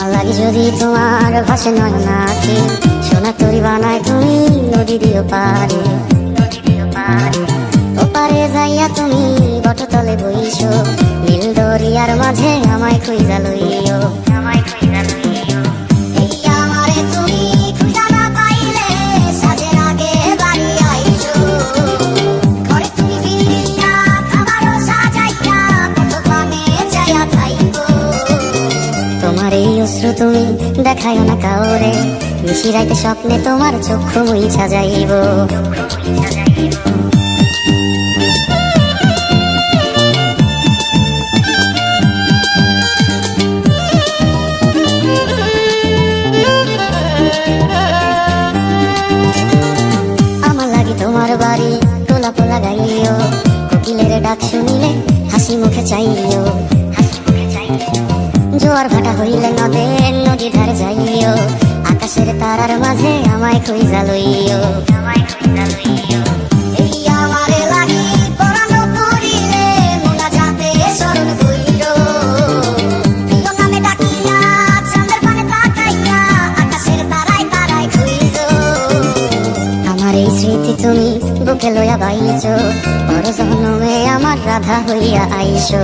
আমার লাগি যদি তোমার ভাসে নয় নাকি, সোনা তরি বানায় তুমি নদী দিও পারে। ওপারে যাইয়া তুমি বটতলে বইছো, নীল দরিয়ার মাঝে আমায় খুঁজা লইও। এই আমারে তুমি খুঁজা না পাইলে সাজের আগে বাড়ি আইছো। ঘরে তুমি ফিরিয়া খাবারও সাজাইয়া কত পানে যাইয়া খাইবো। তোমার এই অশ্রু তুমি দেখাইও না কাউরে, নিশি রাইতে স্বপ্নে তোমার চক্ষু মুইছা যাইব। আমার লাগি তোমার বাড়ি গোলাপ লাগাইও, কোকিলের ডাক শুনিলে হাসি মুখে চাইও। জোয়ার ভাটা হইলে নদী ধারে যাইও, আকাশের তারার মাঝে আমায় খুঁজা লইও। এই আমারে লাগি পরানো করিলে মোনাজাতে স্মরণ কইরো। প্রিয় নামে ডাকিয়া চাঁদের পানে তাকাইয়া আকাশের তারায় তারায় খুঁজো। আমার এই স্মৃতি তুমি বুকে লইয়া বাইছো, পর জন্মে আমার রাধা হইয়া আইসো।